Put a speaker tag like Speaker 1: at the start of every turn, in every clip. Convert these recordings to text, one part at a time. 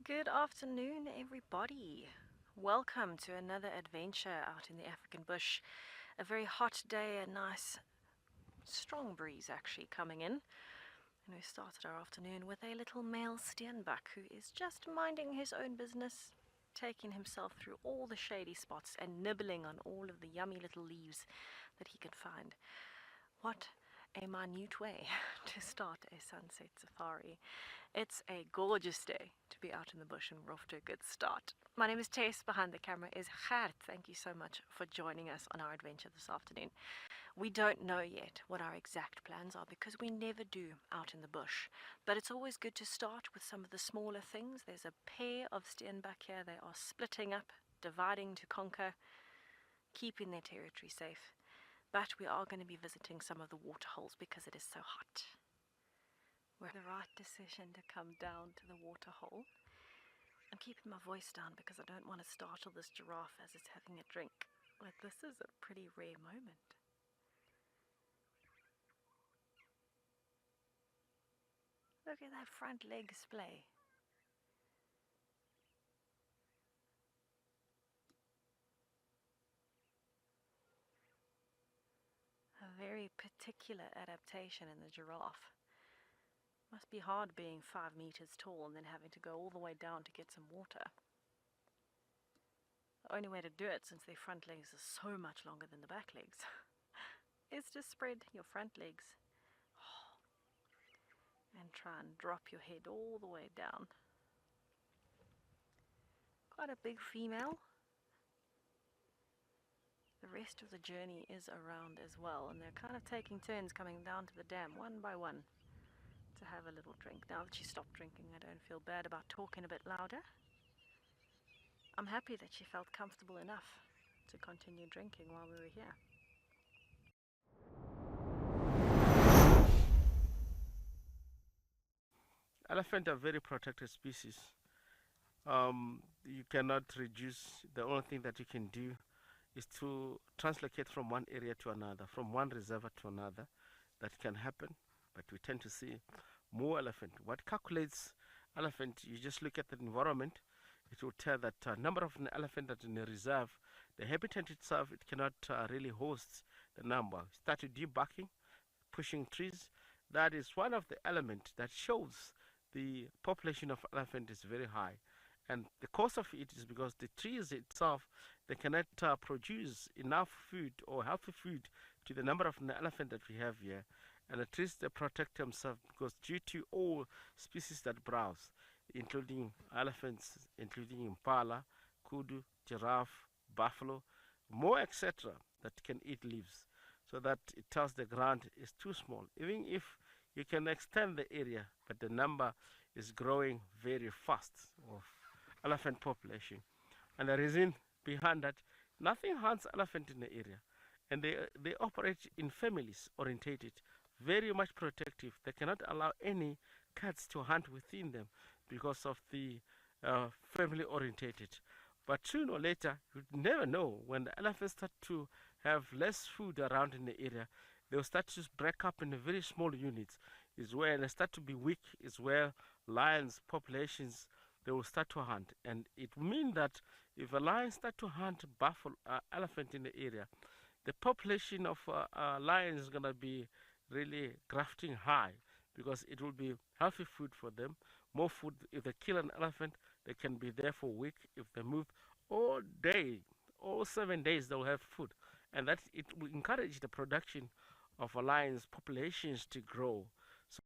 Speaker 1: Good afternoon, everybody. Welcome to another adventure out in the African bush. A very hot day, a nice strong breeze actually coming in. And we started our afternoon with a little male steenbok who is just minding his own business, taking himself through all the shady spots and nibbling on all of the yummy little leaves that he can find. What a minute way to start a sunset safari. It's a gorgeous day to be out in the bush, and we're off to a good start. My name is Tess. Behind the camera is Gert. Thank you so much for joining us on our adventure this afternoon. We don't know yet what our exact plans are because we never do out in the bush. But it's always good to start with some of the smaller things. There's a pair of steenbok here. They are splitting up, dividing to conquer, keeping their territory safe. But we are going to be visiting some of the waterholes because it is so hot. We're the right decision to come down to the waterhole. I'm keeping my voice down because I don't want to startle this giraffe as it's having a drink. But this is a pretty rare moment. Look at that front leg splay. A very particular adaptation in the giraffe. Must be hard being 5 meters tall and then having to go all the way down to get some water. The only way to do it, since their front legs are so much longer than the back legs, is to spread your front legs and try and drop your head all the way down. Quite a big female. The rest of the journey is around as well, and they're kind of taking turns coming down to the dam one by one to have a little drink. Now that she stopped drinking, I don't feel bad about talking a bit louder. I'm happy that she felt comfortable enough to continue drinking while we were here.
Speaker 2: Elephant are very protected species. You cannot reduce. The only thing that you can do is to translocate from one area to another, from one reservoir to another. That can happen, but we tend to see more elephant. What calculates elephant? You just look at the environment. It will tell that number of an elephant that in a reserve, the habitat itself, it cannot really host the number. Start to debarking, pushing trees. That is one of the elements that shows the population of elephant is very high. And the cause of it is because the trees itself, they cannot produce enough food or healthy food to the number of the elephant that we have here. And the trees, they protect themselves because due to all species that browse, including elephants, including impala, kudu, giraffe, buffalo, more etc., that can eat leaves, so that it tells the ground is too small. Even if you can extend the area, but the number is growing very fast of elephant population. And the reason behind that, nothing hunts elephant in the area. And they operate in families orientated, very much protective. They cannot allow any cats to hunt within them because of the family orientated. But sooner or later, you never know, when the elephants start to have less food around in the area, they'll start to break up into very small units. Is where they start to be weak, is where lions populations, they will start to hunt. And it means that if a lion start to hunt buffalo elephant in the area, the population of lions is going to be really grafting high, because it will be healthy food for them, more food. If they kill an elephant, they can be there for a week. If they move all day, all 7 days, they'll have food. And that it will encourage the production of a lion's populations to grow. So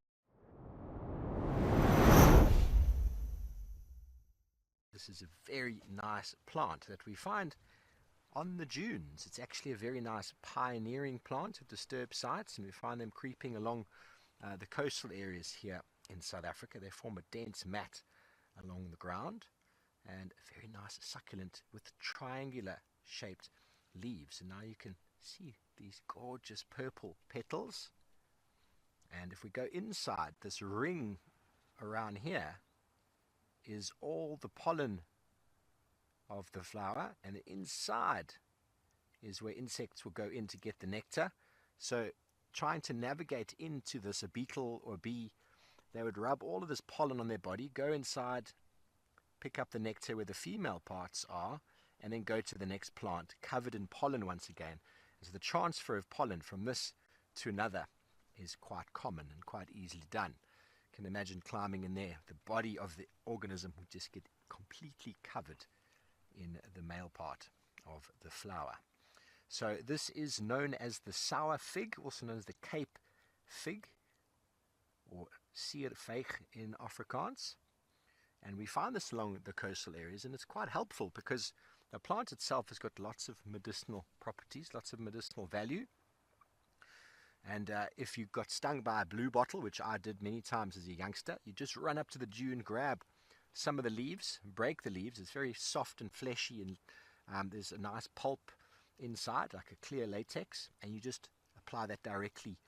Speaker 3: this is a very nice plant that we find on the dunes. It's actually a very nice pioneering plant at disturbed sites, and we find them creeping along the coastal areas here in South Africa. They form a dense mat along the ground, and a very nice succulent with triangular shaped leaves. And now you can see these gorgeous purple petals. And if we go inside, this ring around here is all the pollen of the flower, and the inside is where insects will go in to get the nectar. So trying to navigate into this, a beetle or bee, they would rub all of this pollen on their body, go inside pick up the nectar where the female parts are, and then go to the next plant, covered in pollen once again. And so the transfer of pollen from this to another is quite common and quite easily done. You can imagine climbing in there. The body of the organism would just get completely covered in the male part of the flower. So this is known as the sour fig, also known as the Cape fig, or sierveig in Afrikaans. And we find this along the coastal areas, and it's quite helpful because the plant itself has got lots of medicinal properties, lots of medicinal value. And if you got stung by a blue bottle, which I did many times as a youngster, you just run up to the dune, grab some of the leaves, break the leaves. It's very soft and fleshy, and there's a nice pulp inside, like a clear latex, and you just apply that directly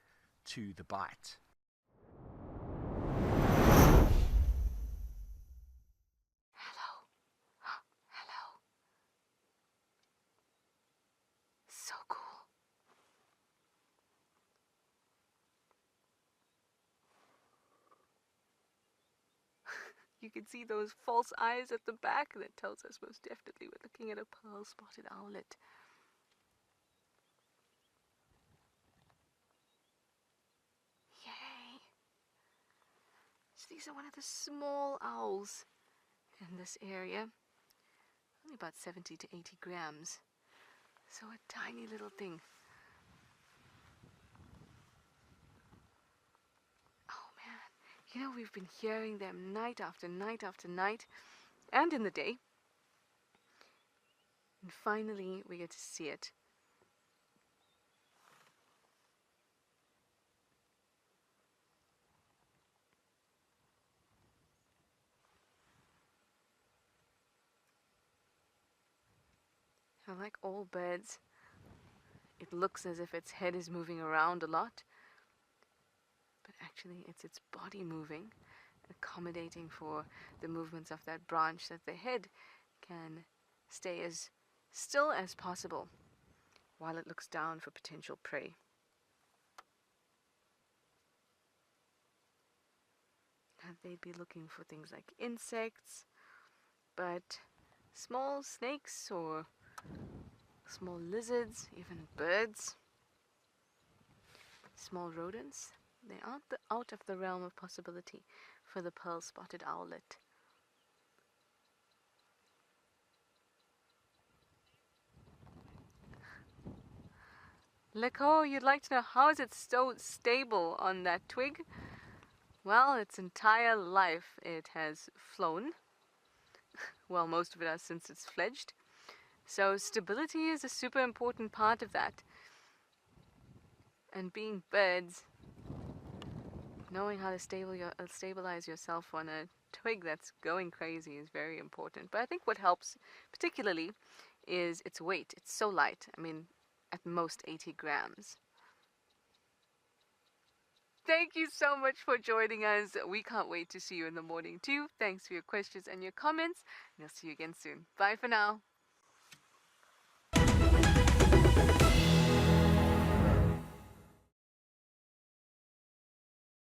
Speaker 3: to the bite.
Speaker 1: Hello. Hello. So cool. You can see those false eyes at the back. That tells us most definitely we're looking at a pearl-spotted owlet. Yay! So these are one of the small owls in this area. Only about 70 to 80 grams. So a tiny little thing. Oh man, you know, we've been hearing them night after night after night, and in the day. And finally we get to see it. And like all birds, it looks as if its head is moving around a lot, but actually it's its body moving, accommodating for the movements of that branch, that the head can stay as still as possible while it looks down for potential prey. And they'd be looking for things like insects, but small snakes or small lizards, even birds, small rodents, they aren't out of the realm of possibility for the pearl-spotted owlet. Lecco, you'd like to know how is it so stable on that twig? Well, its entire life it has flown. Well, most of it has since it's fledged. So stability is a super important part of that. And being birds, knowing how to stabilize yourself on a twig that's going crazy is very important. But I think what helps particularly is its weight. It's so light. I mean, at most 80 grams. Thank you so much for joining us. We can't wait to see you in the morning too. Thanks for your questions and your comments. And I'll see you again soon. Bye for now.